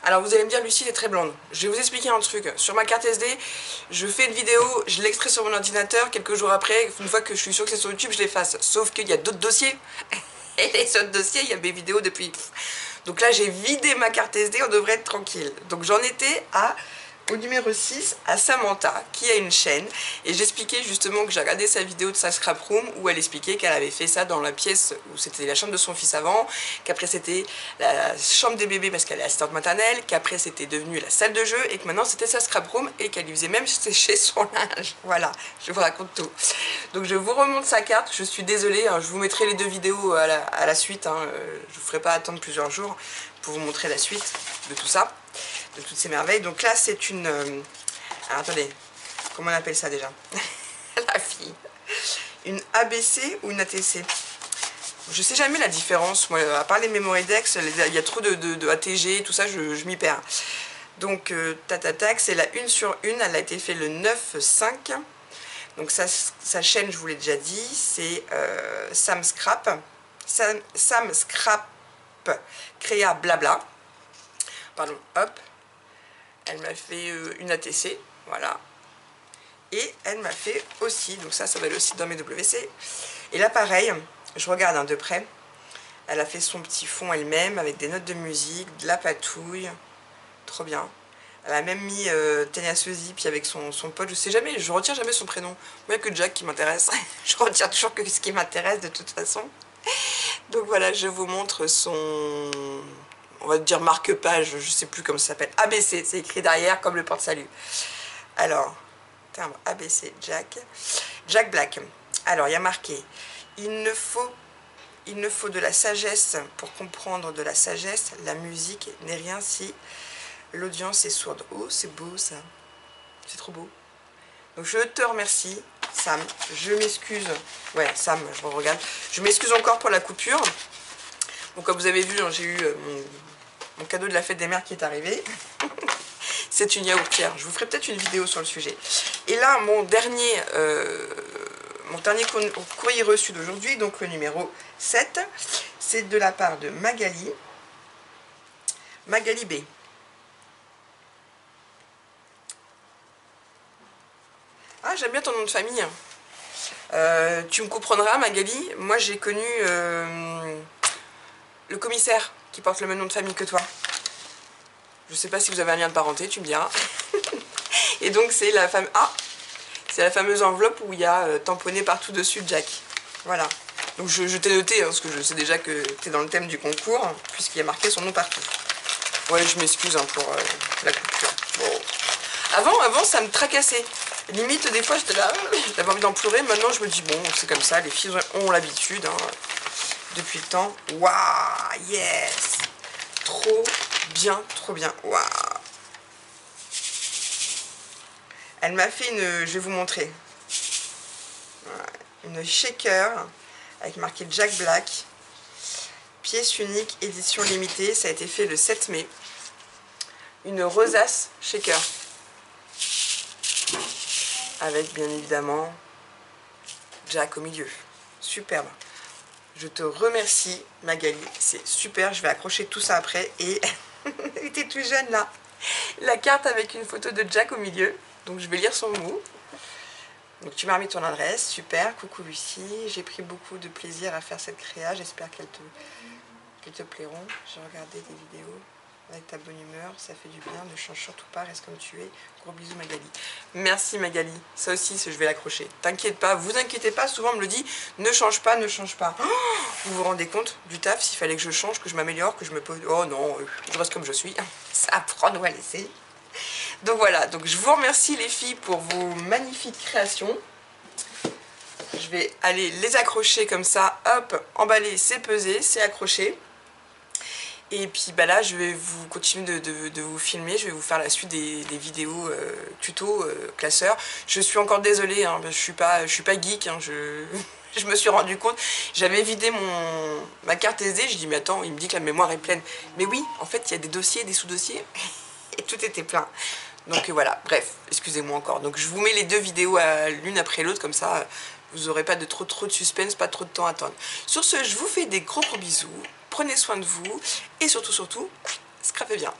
Alors vous allez me dire, Lucie, elle est très blonde. Je vais vous expliquer un truc. Sur ma carte SD, je fais une vidéo, je l'extrais sur mon ordinateur, quelques jours après, une fois que je suis sûre que c'est sur YouTube, je l'efface. Sauf qu'il y a d'autres dossiers. Et les autres dossiers, il y a mes vidéos depuis. Donc là, j'ai vidé ma carte SD, on devrait être tranquille. Donc j'en étais au numéro 6, à Samantha, qui a une chaîne. Et j'expliquais justement que j'ai regardé sa vidéo de sa scrap room, où elle expliquait qu'elle avait fait ça dans la pièce où c'était la chambre de son fils avant, qu'après c'était la chambre des bébés parce qu'elle est assistante maternelle, qu'après c'était devenu la salle de jeu, et que maintenant c'était sa scrap room, et qu'elle lui faisait même sécher son linge. Voilà, je vous raconte tout. Donc je vous remonte sa carte, je suis désolée, hein, je vous mettrai les deux vidéos à la suite, hein, je vous ferai pas attendre plusieurs jours pour vous montrer la suite de tout ça, de toutes ces merveilles. Donc là c'est une... alors attendez, comment on appelle ça déjà? La fille. Une ABC ou une ATC? Je sais jamais la différence, moi, à part les Memory Dex, il y a trop de ATG, tout ça, je m'y perds. Donc tatatac, c'est la 1 sur 1, elle a été faite le 9/5. Donc sa chaîne, je vous l'ai déjà dit, c'est Sam Scrap. Sam Scrap Créa Blabla. Pardon, hop. Elle m'a fait une ATC, voilà. Et elle m'a fait aussi, donc ça va être le site dans mes WC. Et là pareil, je regarde hein, de près. Elle a fait son petit fond elle-même avec des notes de musique, de la patouille. Trop bien. Elle a même mis Tania Suzy, puis avec son pote, je sais jamais, je retiens jamais son prénom. Moi, il n'y a que Jack qui m'intéresse. Je retiens toujours que ce qui m'intéresse de toute façon. Donc voilà, je vous montre son... on va dire marque-page, je sais plus comment ça s'appelle. ABC, c'est écrit derrière comme le porte-salut. Alors, terme ABC, Jack Black. Alors, il y a marqué, il ne faut de la sagesse pour comprendre de la sagesse. La musique n'est rien si l'audience est sourde. Oh, c'est beau ça. C'est trop beau. Donc je te remercie, Sam. Je m'excuse. Ouais, Sam, je regarde. Je m'excuse encore pour la coupure. Donc comme vous avez vu, j'ai eu mon cadeau de la fête des mères qui est arrivé. C'est une yaourtière. Je vous ferai peut-être une vidéo sur le sujet. Et là, mon dernier courrier reçu d'aujourd'hui, donc le numéro 7, c'est de la part de Magali B. Ah, j'aime bien ton nom de famille. Tu me comprendras, Magali. Moi, j'ai connu le commissaire qui porte le même nom de famille que toi. Je sais pas si vous avez un lien de parenté, tu me diras. Et donc, c'est la fameuse enveloppe où il y a tamponné partout dessus Jack. Voilà. Donc, je t'ai noté, hein, parce que je sais déjà que tu es dans le thème du concours, puisqu'il y a marqué son nom partout. Ouais, je m'excuse hein, pour la coupure. Bon. Avant, ça me tracassait. Limite, des fois, j'étais là, j'avais envie d'en pleurer. Maintenant, je me dis, bon, c'est comme ça, les filles ont l'habitude, hein, depuis le temps. Waouh, yes! Trop bien, trop bien. Waouh! Elle m'a fait une, je vais vous montrer, une shaker avec marqué Jack Black. Pièce unique, édition limitée. Ça a été fait le 7 mai. Une rosace shaker. Avec bien évidemment Jack au milieu. Superbe. Je te remercie Magali, c'est super, je vais accrocher tout ça après. Et il était tout jeune là. La carte avec une photo de Jack au milieu. Donc je vais lire son mot. Donc tu m'as remis ton adresse, super, coucou Lucie. J'ai pris beaucoup de plaisir à faire cette créa, j'espère qu'elles te plairont. J'ai regardé des vidéos avec ta bonne humeur, ça fait du bien, ne change surtout pas, reste comme tu es. Gros bisous Magali. Merci Magali, ça aussi je vais l'accrocher. T'inquiète pas, vous inquiétez pas, souvent on me le dit, ne change pas, ne change pas. Oh, vous vous rendez compte du taf, s'il fallait que je change, que je m'améliore, que je me pose... Oh non, je reste comme je suis, ça à prendre ou à laisser. Donc voilà, donc je vous remercie les filles pour vos magnifiques créations. Je vais aller les accrocher comme ça, hop, emballer, c'est pesé, c'est accroché. Et puis bah là je vais vous continuer de vous filmer, je vais vous faire la suite des vidéos tuto classeurs. Je suis encore désolée, hein, je suis pas geek, hein, je me suis rendu compte, j'avais vidé ma carte SD, je dis mais attends, il me dit que la mémoire est pleine. Mais oui, en fait il y a des dossiers, des sous-dossiers, et tout était plein. Donc voilà, bref, excusez-moi encore. Donc je vous mets les deux vidéos l'une après l'autre, comme ça vous n'aurez pas de trop de suspense, pas trop de temps à attendre. Sur ce, je vous fais des gros bisous. Prenez soin de vous et surtout, scrapez bien.